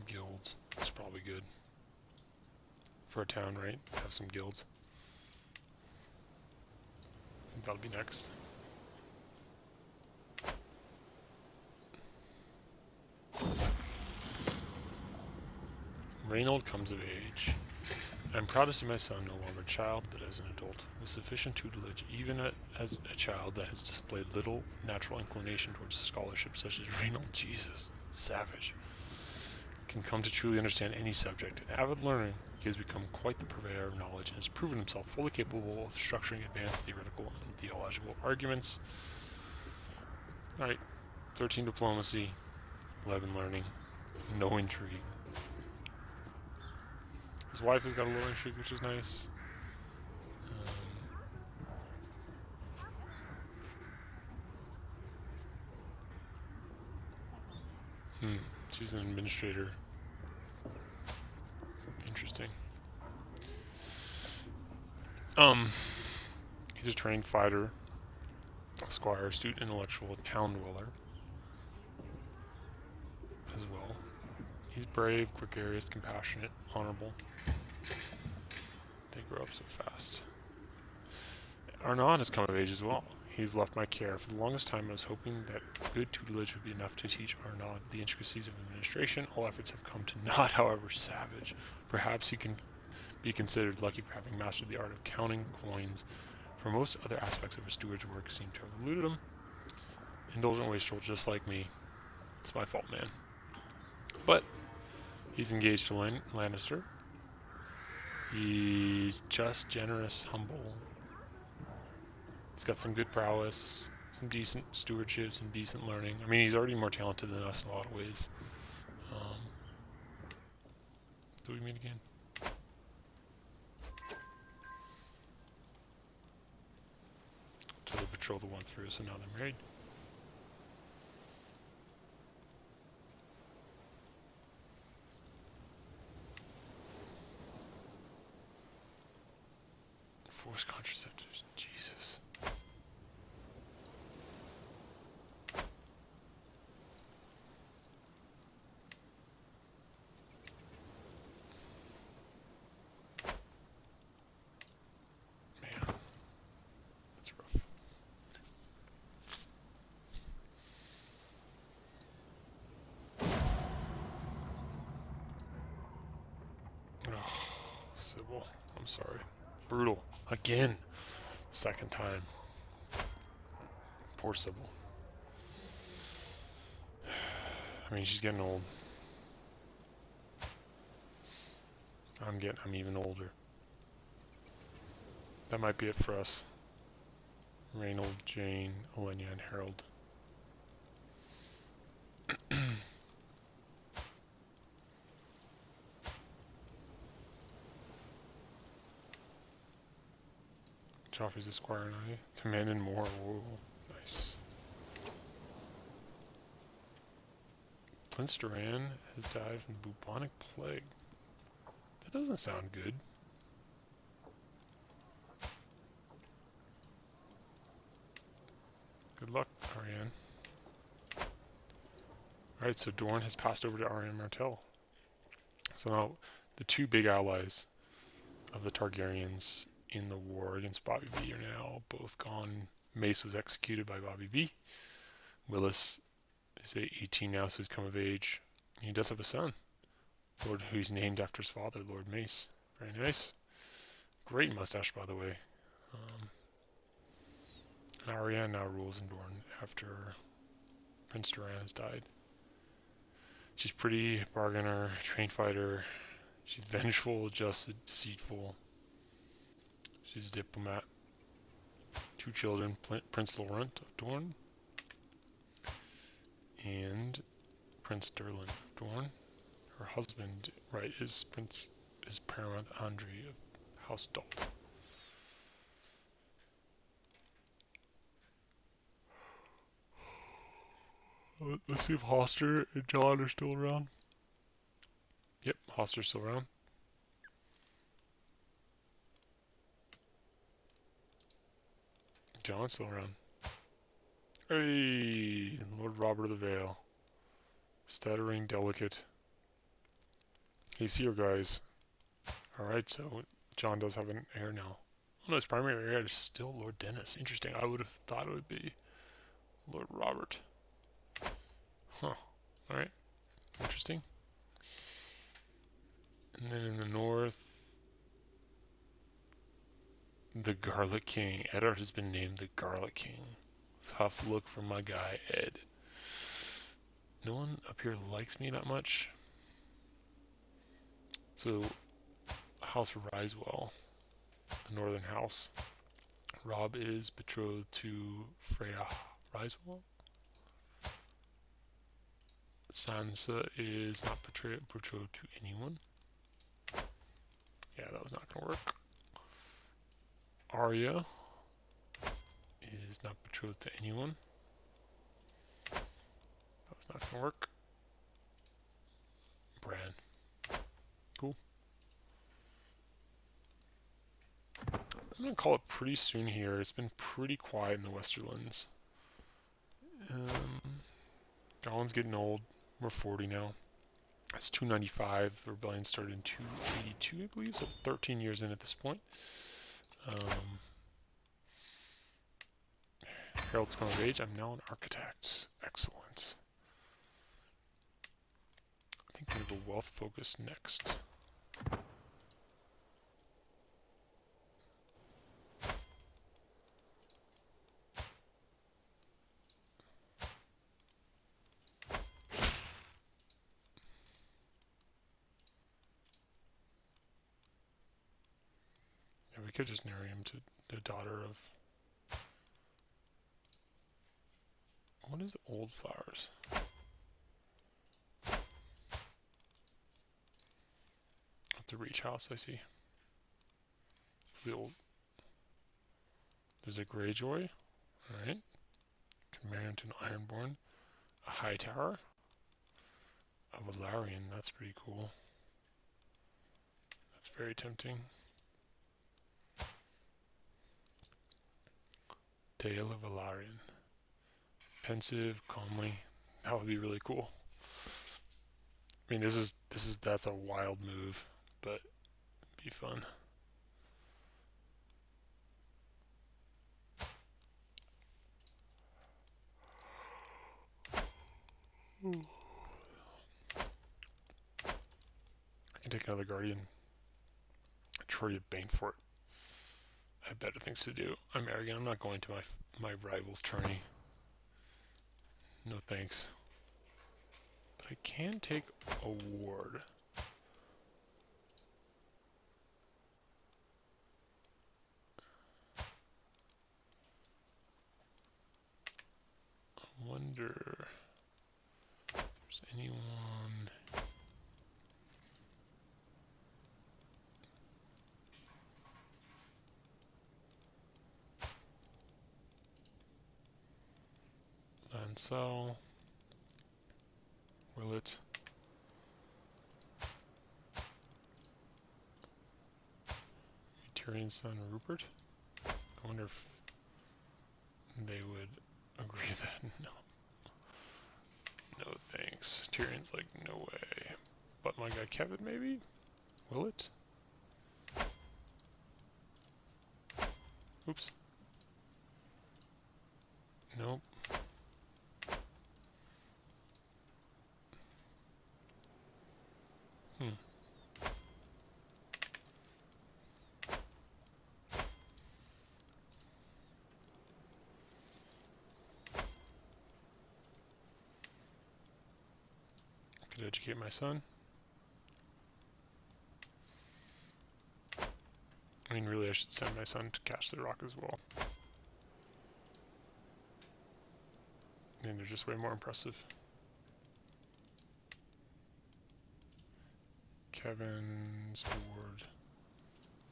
A: Guilds. That's probably good. For a town, right? Have some guilds. I think that'll be next. Reynold comes of age. I'm proud to see my son no longer a child, but as an adult, with sufficient tutelage, even as a child that has displayed little natural inclination towards scholarship, such as Reynold. Jesus, savage. Can come to truly understand any subject. An avid learner, he has become quite the purveyor of knowledge and has proven himself fully capable of structuring advanced theoretical and theological arguments. Alright, 13 diplomacy, 11 learning, no intrigue. His wife has got a little intrigue, which is nice. She's an administrator. Interesting. He's a trained fighter, squire, astute, intellectual, town dweller as well. He's brave, gregarious, compassionate, honorable. They grow up so fast. Arnaud has come of age as well. He's left my care. For the longest time, I was hoping that good tutelage would be enough to teach Arnaud the intricacies of administration. All efforts have come to naught, however savage. Perhaps he can be considered lucky for having mastered the art of counting coins, for most other aspects of a steward's work seem to have eluded him. Indulgent wastrel, just like me. It's my fault, man. But he's engaged to Lannister. He's just, generous, humble. He's got some good prowess, some decent stewardship, some decent learning. I mean, he's already more talented than us in a lot of ways. Do we meet again? So the betrothal went through, so now they're married. Forced contraceptives, Jesus. Man, that's rough. Oh, Sybil, I'm sorry. Brutal. Again. Second time. Poor Sybil. I mean, she's getting old. I'm even older. That might be it for us. Reynold, Jane, Olenna, and Harold. Joffrey's a squire and I. Command and more. Whoa. Nice. Prince Doran has died from the bubonic plague. That doesn't sound good. Good luck, Ariane. Alright, so Dorne has passed over to Arya Martell. So now the two big allies of the Targaryens in the war against Bobby B are now both gone. Mace was executed by Bobby B. Willis is 18 now, so he's come of age. He does have a son, Lord, who he's named after his father, Lord Mace. Very nice. Great mustache, by the way. And Arya now rules in Dorne after Prince Doran has died. She's pretty, bargainer, trained fighter. She's vengeful, just, deceitful. She's a diplomat. 2 children, Prince Laurent of Dorne and Prince Durlin of Dorne. Her husband, right, is Paramount Andri of House Dalt. Let's see if Hoster and Jon are still around. Yep, Hoster's still around. Jon's still around. Hey, Lord Robert of the Vale. Stuttering, delicate. He's here, guys. Alright, so Jon does have an heir now. Oh no, his primary heir is still Lord Dennis. Interesting. I would have thought it would be Lord Robert. Huh. Alright. Interesting. And then in the north, the Garlic King. Eddard has been named the Garlic King. Tough look for my guy, Ed. No one up here likes me that much. So, House Ryswell, the northern house. Robb is betrothed to Freya Ryswell. Sansa is not betrothed to anyone. Yeah, that was not going to work. Arya is not betrothed to anyone. That was not going to work. Bran. Cool. I'm going to call it pretty soon here. It's been pretty quiet in the Westerlands. Gollum's getting old. We're 40 now. It's 295. The rebellion started in 282, I believe, so 13 years in at this point. Harold's come of age. I'm now an architect. Excellent. I think we're going to go wealth focus next. Yeah, we could just marry him to the daughter of... What is Old Flowers? At the Reach House, I see. The old... There's a Greyjoy. Alright. Can marry him to an Ironborn. A High Tower. A Velaryon, that's pretty cool. That's very tempting. Dale of Velaryon. Pensive, calmly. That would be really cool. I mean, that's a wild move, but it'd be fun. I can take another Guardian. Troy of Banefort. I have better things to do. I'm arrogant. I'm not going to my rival's tourney. No thanks. But I can take a ward. I wonder if there's anyone... Lancel. Willett. Tyrion's son Rupert. I wonder if they would agree that no. No thanks. Tyrion's like, no way. But my guy Kevin, maybe? Will it? Oops. Nope. Could educate my son. I mean, really, I should send my son to catch the rock as well. I mean, they're just way more impressive. Kevin's Ward.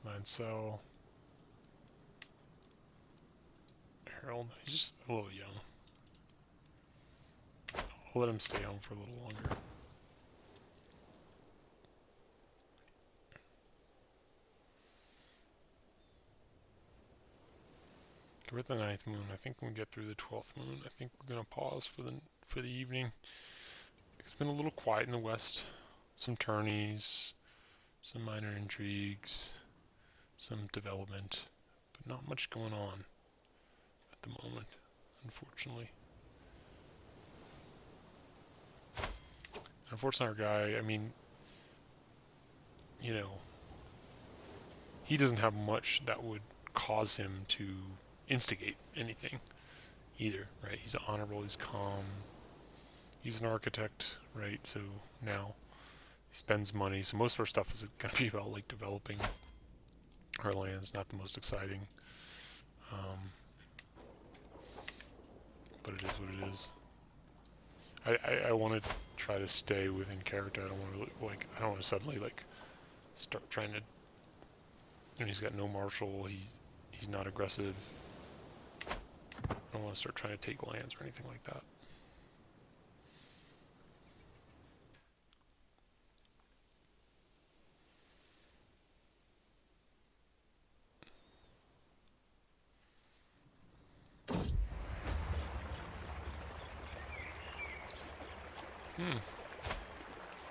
A: Lancel. Harold. He's just a little young. I'll let him stay home for a little longer. We're at the 9th moon. I think when we get through the 12th moon, I think we're gonna pause for the evening. It's been a little quiet in the west. Some tourneys, some minor intrigues, some development, but not much going on at the moment, unfortunately. Unfortunately, our guy, I mean, you know, he doesn't have much that would cause him to instigate anything either, right? He's honorable, he's calm, he's an architect, right? So now he spends money. So most of our stuff is going to be about like developing our lands, not the most exciting. But it is what it is. I want to try to stay within character. I don't want to I don't want to suddenly like start trying to. And he's got no martial. He's not aggressive. I don't want to start trying to take lands or anything like that.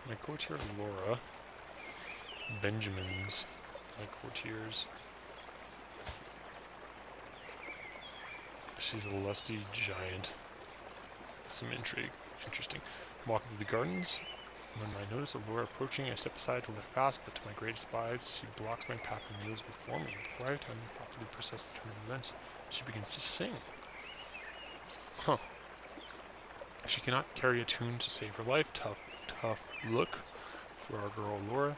A: My courtier Laura. Benjamin's my courtiers. She's a lusty giant. Some intrigue. Interesting. Walking through the gardens. When I notice Laura approaching, I step aside to let her pass, but to my great surprise, she blocks my path and kneels before me. Before I have time to properly process the turn of events, she begins to sing. Huh. She cannot carry a tune to save her life. Tough look for our girl Laura.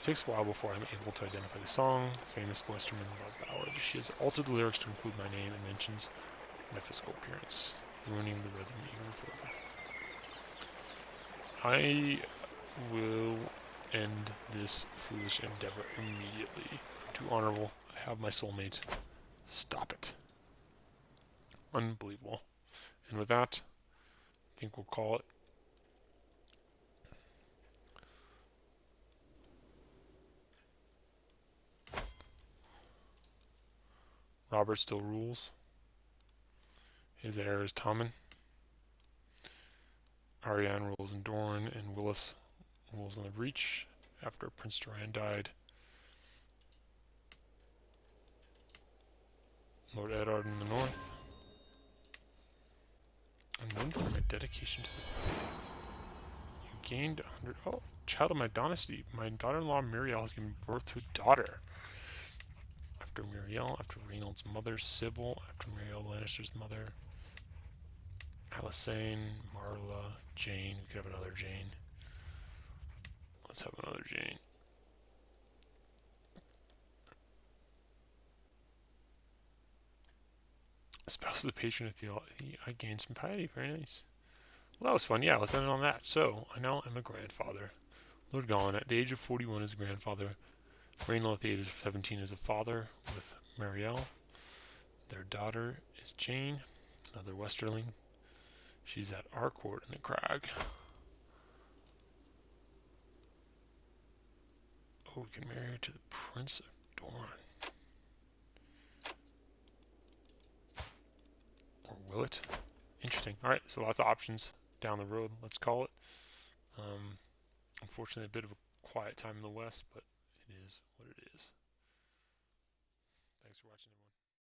A: It takes a while before I'm able to identify the song, the famous Westerman love ballad. She has altered the lyrics to include my name and mentions my physical appearance, ruining the rhythm even further. I will end this foolish endeavor immediately. I'm too honorable. I have my soulmate. Stop it. Unbelievable. And with that, I think we'll call it. Robert still rules. His heir is Tommen. Arianne rules in Dorne, and Willis rules in the Breach after Prince Doran died. Lord Eddard in the north. I'm known for my dedication to the faith. You gained 100. Oh, child of my dynasty. My daughter-in-law Muriel has given birth to a daughter. After Muriel, after Reynold's mother, Sybil, after Muriel Lannister's mother, Alysanne, Marla, Jane. We could have another Jane. Let's have another Jane. Spouse of the patron of theology. I gained some piety. Very nice. Well, that was fun. Yeah, let's end it on that. So, I now am a grandfather. Lord Gollin, at the age of 41, is a grandfather. Reynold, at the age of 17, is a father with Marielle. Their daughter is Jane, another Westerling. She's at our court in the Crag. Oh, we can marry her to the Prince of Dorne. Or will it? Interesting. Alright, so lots of options. down the road, let's call it. Um, Unfortunately, a bit of a quiet time in the West, but it is what it is. Thanks for watching, everyone.